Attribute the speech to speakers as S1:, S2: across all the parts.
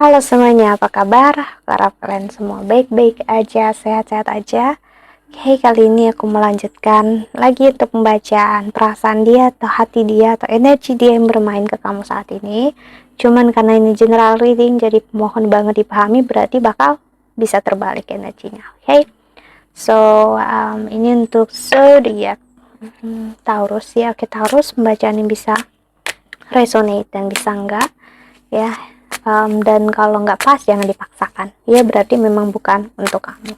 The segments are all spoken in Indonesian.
S1: Halo semuanya, apa kabar? Harap kalian semua baik-baik aja, sehat-sehat aja. Oke, kali ini aku melanjutkan lagi untuk pembacaan perasaan dia atau hati dia atau energi dia yang bermain ke kamu saat ini. Cuman karena ini general reading, jadi mohon banget dipahami, berarti bakal bisa terbalik energinya. Oke, so ini untuk zodiak Taurus ya. Oke, Taurus, pembacaan yang bisa resonate dan bisa enggak ya. Dan kalau nggak pas jangan dipaksakan ya, berarti memang bukan untuk kamu.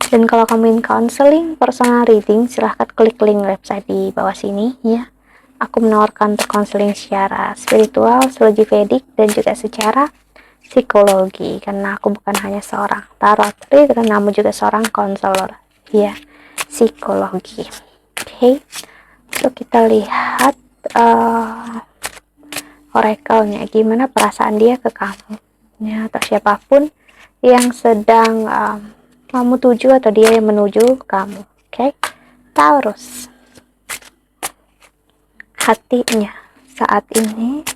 S1: Dan kalau kamu ingin counseling personal reading, silahkan klik link website di bawah sini ya. Aku menawarkan untuk counseling secara spiritual, astrologi Vedic, dan juga secara psikologi, karena aku bukan hanya seorang tarot reader namun juga seorang konselor ya, psikologi. Oke, so kita lihat oracle-nya, gimana perasaan dia ke kamu ya, atau siapapun yang sedang kamu tuju atau dia yang menuju kamu. Oke, Taurus, hatinya saat ini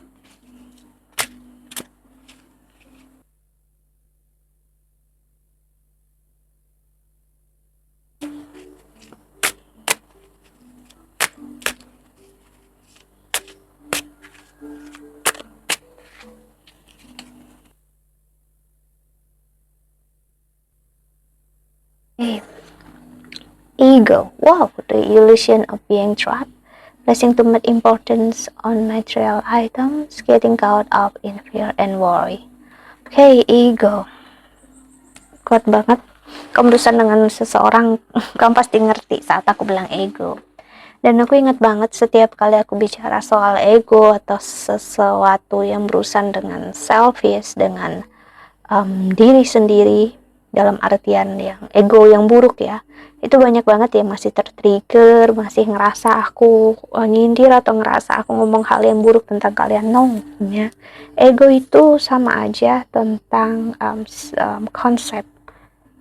S1: ego. Wow, the illusion of being trapped, placing too much importance on material items, getting caught up in fear and worry. Oke, ego. Kuat banget. Kamu berurusan dengan seseorang, kamu pasti ngerti saat aku bilang ego. Dan aku ingat banget setiap kali aku bicara soal ego atau sesuatu yang berurusan dengan selfish, dengan diri sendiri, dalam artian yang ego yang buruk ya, itu banyak banget yang masih tertrigger, masih ngerasa aku nyindir atau ngerasa aku ngomong hal yang buruk tentang kalian. No ya, ego itu sama aja tentang konsep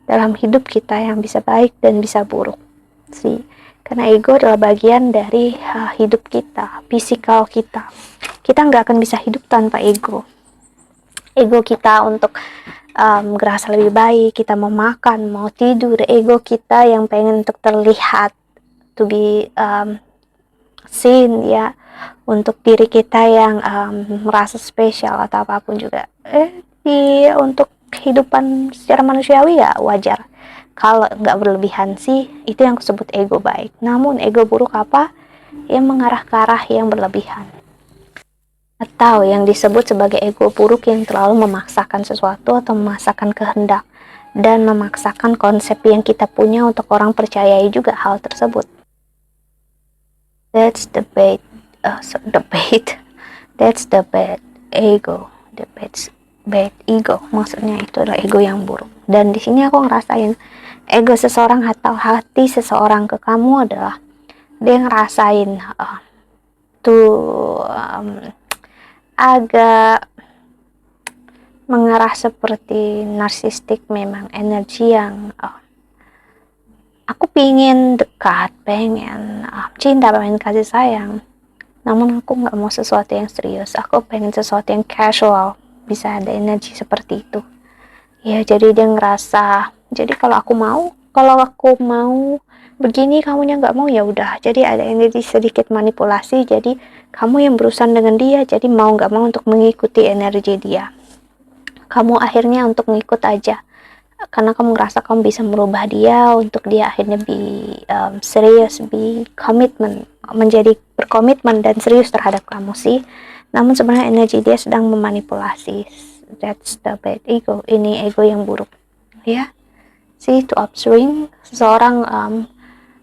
S1: dalam hidup kita yang bisa baik dan bisa buruk sih, karena ego adalah bagian dari hidup kita, fisikal kita. Kita nggak akan bisa hidup tanpa ego. Ego kita untuk ngerasa lebih baik, kita mau makan, mau tidur, ego kita yang pengen untuk terlihat, to be seen ya, untuk diri kita yang merasa spesial atau apapun juga. Untuk kehidupan secara manusiawi ya wajar. Kalau nggak berlebihan sih, itu yang disebut ego baik. Namun ego buruk apa? Yang mengarah ke arah yang berlebihan, atau yang disebut sebagai ego buruk yang terlalu memaksakan sesuatu atau memaksakan kehendak dan memaksakan konsep yang kita punya untuk orang percayai juga hal tersebut. That's the bad, that's the bad ego, the bad ego. Maksudnya itu adalah ego yang buruk. Dan di sini aku ngerasain ego seseorang atau hati seseorang ke kamu adalah dia ngerasain tuh agak mengarah seperti narsistik, memang energi yang aku pengen dekat, pengen cinta, pengen kasih sayang, namun aku nggak mau sesuatu yang serius, aku pengen sesuatu yang casual, bisa ada energi seperti itu ya. Jadi dia ngerasa, jadi kalau aku mau begini kamunya nggak mau, ya udah, jadi ada energi sedikit manipulasi, jadi kamu yang berurusan dengan dia, jadi mau nggak mau untuk mengikuti energi dia, kamu akhirnya untuk ngikut aja karena kamu ngerasa kamu bisa merubah dia untuk dia akhirnya serius, komitmen, menjadi berkomitmen dan serius terhadap kamu sih. Namun sebenarnya energi dia sedang memanipulasi. That's the bad ego. Ini ego yang buruk ya. See, to upswing, seseorang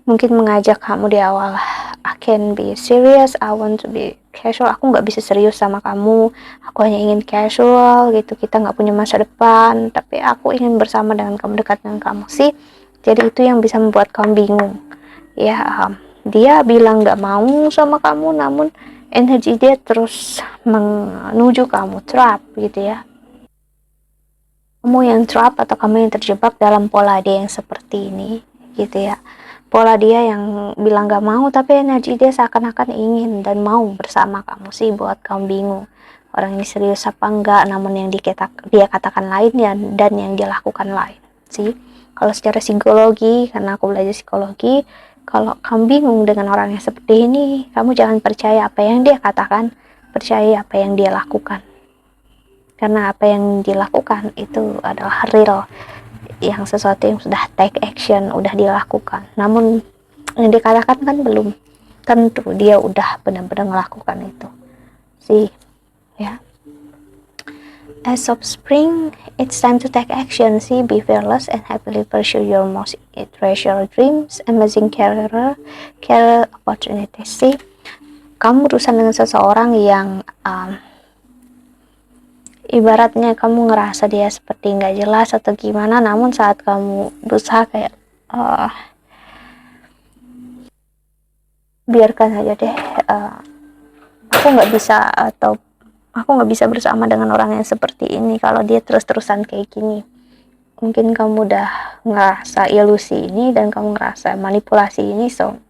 S1: mungkin mengajak kamu di awal, I can be serious, I want to be casual, aku nggak bisa serius sama kamu, aku hanya ingin casual gitu, kita nggak punya masa depan, tapi aku ingin bersama dengan kamu, dekat dengan kamu sih. Jadi itu yang bisa membuat kamu bingung ya. Dia bilang nggak mau sama kamu, namun energi dia terus menuju kamu, trap gitu ya. Kamu yang trap atau kamu yang terjebak dalam pola dia yang seperti ini gitu ya. Pola dia yang bilang gak mau, tapi energi dia seakan-akan ingin dan mau bersama kamu sih, buat kamu bingung. orang ini serius apa enggak, namun yang dia katakan lain ya, dan yang dia lakukan lain. Sih, kalau secara psikologi, karena aku belajar psikologi, kalau kamu bingung dengan orang yang seperti ini, kamu jangan percaya apa yang dia katakan, percaya apa yang dia lakukan. Karena apa yang dilakukan itu adalah real, yang sesuatu yang sudah take action, udah dilakukan. Namun yang dikatakan kan belum tentu dia udah benar-benar melakukan itu. Sih, ya. As of spring, it's time to take action. See, be fearless and happily pursue your most treasured dreams, amazing career opportunities. See, kamu berurusan dengan seseorang yang ibaratnya kamu ngerasa dia seperti nggak jelas atau gimana, namun saat kamu berusaha kayak biarkan aja deh, aku nggak bisa, atau aku nggak bisa bersama dengan orang yang seperti ini kalau dia terus-terusan kayak gini. Mungkin kamu udah ngerasa ilusi ini dan kamu ngerasa manipulasi ini, so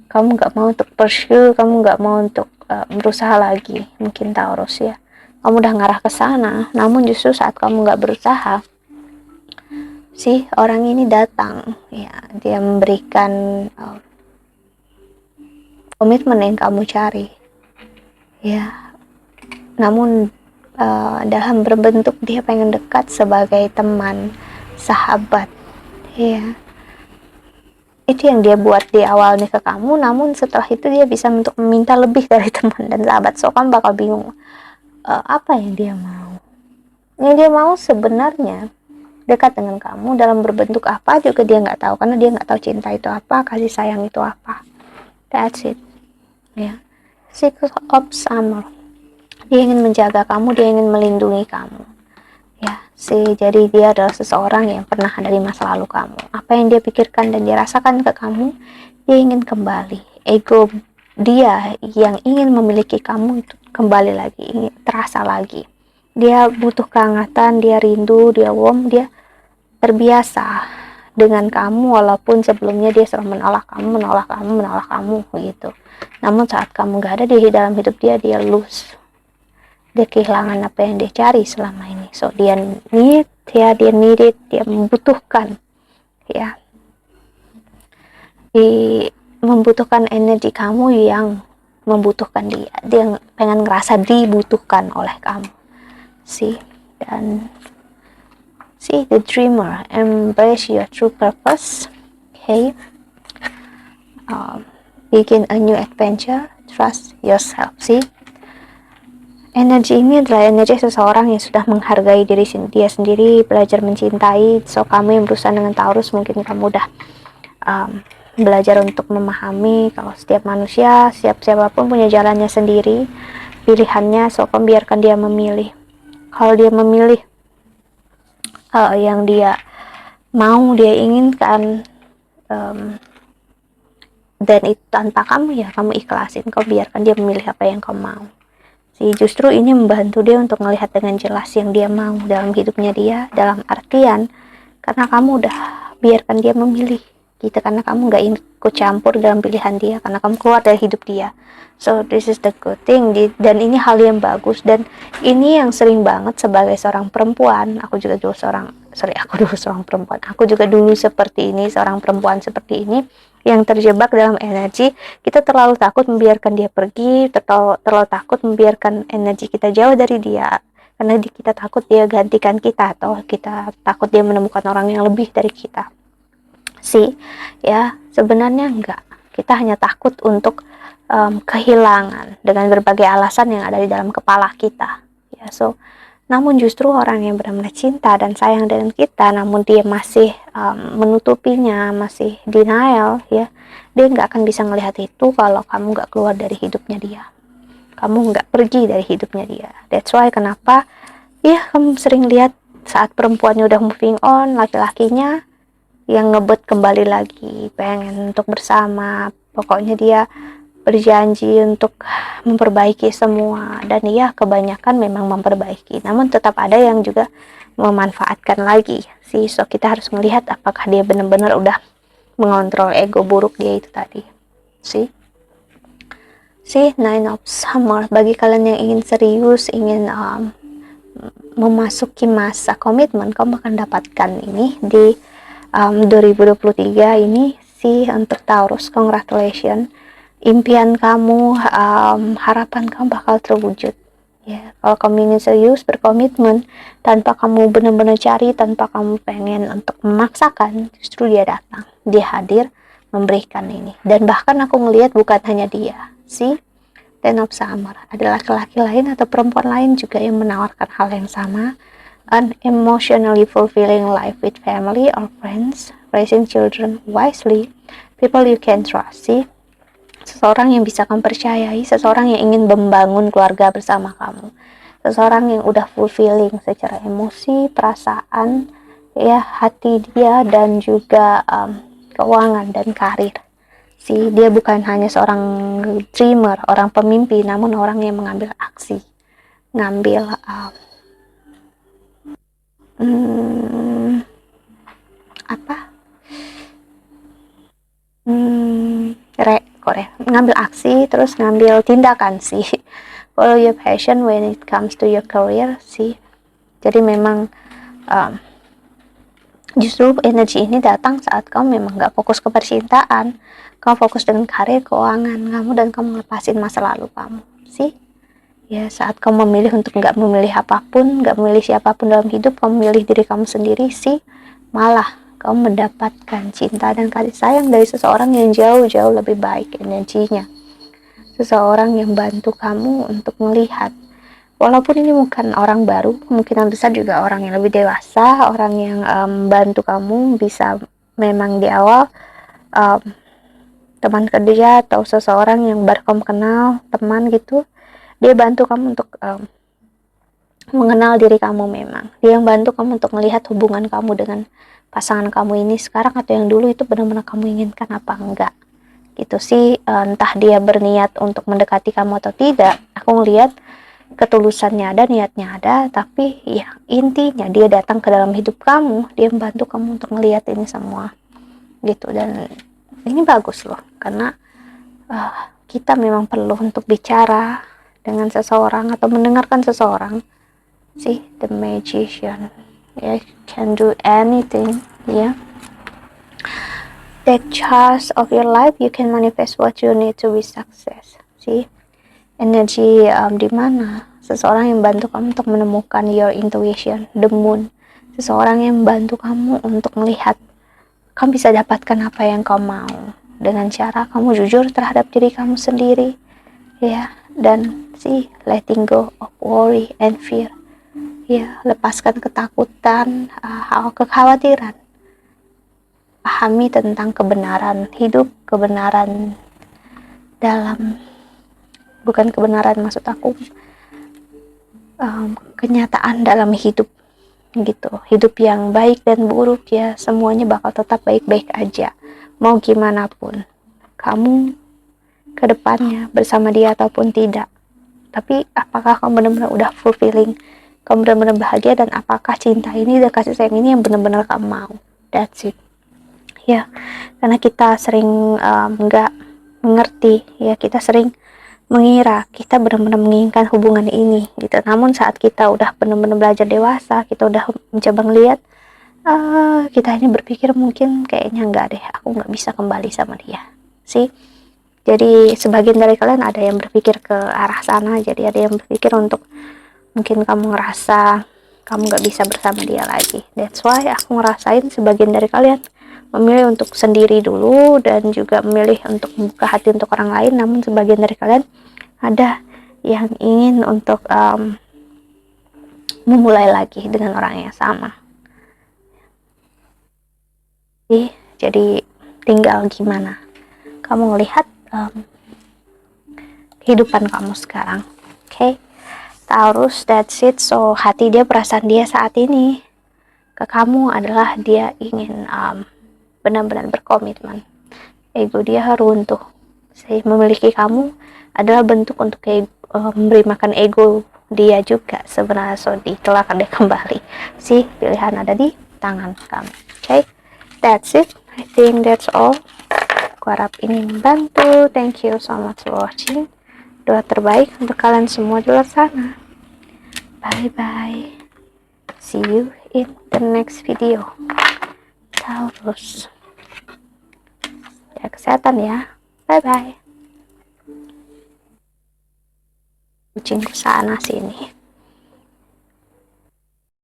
S1: kamu nggak mau untuk pursue, kamu nggak mau untuk berusaha lagi. Mungkin Taurus ya, kamu udah ngarah ke sana, namun justru saat kamu nggak berusaha, sih orang ini datang, ya dia memberikan komitmen yang kamu cari, ya. Namun dalam berbentuk dia pengen dekat sebagai teman, sahabat, ya. Itu yang dia buat di awalnya ke kamu, namun setelah itu dia bisa untuk meminta lebih dari teman dan sahabat. So kamu bakal bingung, apa yang dia mau. Yang dia mau sebenarnya dekat dengan kamu dalam berbentuk apa juga dia nggak tahu, karena dia nggak tahu cinta itu apa, kasih sayang itu apa. That's it, ya. Cycle of summer, dia ingin menjaga kamu, dia ingin melindungi kamu, ya. Jadi dia adalah seseorang yang pernah dari masa lalu kamu. Apa yang dia pikirkan dan dia rasakan ke kamu, dia ingin kembali. Ego dia yang ingin memiliki kamu itu kembali lagi, ingin terasa lagi. Dia butuh kehangatan, dia rindu, dia warm, dia terbiasa dengan kamu walaupun sebelumnya dia selalu menolak kamu gitu. Namun saat kamu gak ada di dalam hidup dia lose. Dia kehilangan apa yang dia cari selama ini. So dia need it, dia membutuhkan, ya. Membutuhkan energi kamu yang membutuhkan dia. Dia pengen ngerasa dibutuhkan oleh kamu. Dan the dreamer, embrace your true purpose. Okay. Begin a new adventure. Trust yourself. Energi ini adalah energi seseorang yang sudah menghargai diri dia sendiri, belajar mencintai. So kamu yang berusaha dengan Taurus, mungkin kamu udah belajar untuk memahami kalau setiap manusia, siapapun punya jalannya sendiri, pilihannya. So kamu biarkan dia memilih. Kalau dia memilih yang dia mau, dia inginkan, dan itu tanpa kamu, ya kamu ikhlasin, kau biarkan dia memilih apa yang kau mau. Justru ini membantu dia untuk melihat dengan jelas yang dia mau dalam hidupnya dia, dalam artian karena kamu udah biarkan dia memilih gitu, karena kamu gak ikut campur dalam pilihan dia, karena kamu keluar dari hidup dia. So this is the good thing, dan ini hal yang bagus, dan ini yang sering banget sebagai seorang perempuan. Aku juga dulu seperti ini, seorang perempuan seperti ini yang terjebak dalam energi kita terlalu takut membiarkan dia pergi, terlalu takut membiarkan energi kita jauh dari dia, karena kita takut dia gantikan kita, atau kita takut dia menemukan orang yang lebih dari kita. Ya sebenarnya enggak, kita hanya takut untuk kehilangan dengan berbagai alasan yang ada di dalam kepala kita, ya. Namun justru orang yang benar-benar cinta dan sayang dengan kita, namun dia masih menutupinya, masih denial, ya, dia nggak akan bisa melihat itu kalau kamu nggak keluar dari hidupnya dia, kamu nggak pergi dari hidupnya dia. That's why kenapa ya kamu sering lihat saat perempuannya udah moving on, laki-lakinya yang ngebet kembali lagi, pengen untuk bersama, pokoknya dia berjanji untuk memperbaiki semua, dan ya kebanyakan memang memperbaiki, namun tetap ada yang juga memanfaatkan lagi. So kita harus melihat apakah dia benar-benar udah mengontrol ego buruk dia itu tadi. See, Nine of Summer, bagi kalian yang ingin serius, ingin memasuki masa komitmen, kamu akan dapatkan ini di 2023 ini sih. Untuk Taurus, congratulations, impian kamu, harapan kamu bakal terwujud ya. Kalau kamu ingin serius berkomitmen tanpa kamu benar-benar cari, tanpa kamu pengen untuk memaksakan, justru dia datang, dia hadir memberikan ini. Dan bahkan aku ngelihat bukan hanya dia sih, Ten of Summer, ada laki-laki lain atau perempuan lain juga yang menawarkan hal yang sama. An emotionally fulfilling life with family or friends, raising children wisely, people you can trust. See, seseorang yang bisa kamu percayai, seseorang yang ingin membangun keluarga bersama kamu, seseorang yang udah fulfilling secara emosi, perasaan, ya, hati dia, dan juga keuangan dan karir. Dia bukan hanya seorang dreamer, orang pemimpi, namun orang yang mengambil aksi, ngambil ngambil aksi, terus ngambil tindakan sih. Follow your passion when it comes to your career sih. Jadi memang justru energi ini datang saat kamu memang gak fokus ke percintaan, kamu fokus dengan karir, keuangan kamu, dan kamu lepasin masa lalu kamu sih. Ya, saat kamu memilih untuk gak memilih apapun, gak memilih siapapun dalam hidup, kamu memilih diri kamu sendiri sih, malah kamu mendapatkan cinta dan kasih sayang dari seseorang yang jauh-jauh lebih baik energinya. Seseorang yang bantu kamu untuk melihat, walaupun ini bukan orang baru, kemungkinan besar juga orang yang lebih dewasa, orang yang bantu kamu. Bisa memang di awal teman kerja atau seseorang yang baru kamu kenal, teman gitu, dia bantu kamu untuk mengenal diri kamu. Memang dia yang bantu kamu untuk melihat hubungan kamu dengan pasangan kamu ini sekarang atau yang dulu itu benar-benar kamu inginkan apa enggak gitu sih. Entah dia berniat untuk mendekati kamu atau tidak, aku ngelihat ketulusannya ada, niatnya ada, tapi ya intinya dia datang ke dalam hidup kamu, dia membantu kamu untuk melihat ini semua gitu. Dan ini bagus loh, karena kita memang perlu untuk bicara dengan seseorang atau mendengarkan seseorang sih. The Magician, yeah, can do anything, yeah. Take charge of your life, you can manifest what you need to be success. See, energi di mana seseorang yang bantu kamu untuk menemukan your intuition, the Moon, seseorang yang bantu kamu untuk melihat kamu bisa dapatkan apa yang kamu mau dengan cara kamu jujur terhadap diri kamu sendiri, ya. Dan letting go of worry and fear, ya, lepaskan ketakutan, kekhawatiran, pahami tentang kebenaran hidup, kebenaran dalam, bukan kebenaran maksud aku, kenyataan dalam hidup gitu. Hidup yang baik dan buruk, ya, semuanya bakal tetap baik-baik aja mau gimana pun kamu ke depannya bersama dia ataupun tidak. Tapi apakah kamu benar-benar udah fulfilling, kamu benar-benar bahagia, dan apakah cinta ini dan kasih sayang ini yang benar-benar kamu mau. That's it ya. Karena kita sering nggak mengerti, ya, kita sering mengira kita benar-benar menginginkan hubungan ini gitu. Namun saat kita udah benar-benar belajar dewasa, kita udah mencoba ngeliat, kita ini berpikir mungkin kayaknya enggak deh, aku nggak bisa kembali sama dia sih. Jadi sebagian dari kalian ada yang berpikir ke arah sana, jadi ada yang berpikir untuk mungkin kamu ngerasa kamu nggak bisa bersama dia lagi. That's why aku ngerasain sebagian dari kalian memilih untuk sendiri dulu dan juga memilih untuk membuka hati untuk orang lain. Namun sebagian dari kalian ada yang ingin untuk memulai lagi dengan orang yang sama. Jadi tinggal gimana kamu ngelihat kehidupan kamu sekarang. Okay, Taurus, that's it. So hati dia, perasaan dia saat ini ke kamu adalah dia ingin benar-benar berkomitmen. Ego dia runtuh. Memiliki kamu adalah bentuk untuk memberi makan ego dia juga sebenarnya. So itulah akan dia kembali. Pilihan ada di tangan kamu. Okay, that's it. I think that's all. Aku harap ini membantu. Thank you so much for watching. Doa terbaik untuk kalian semua di luar sana. Bye bye. See you in the next video. Taurus. Jaga kesehatan ya. Bye bye. Kucingku sana sini.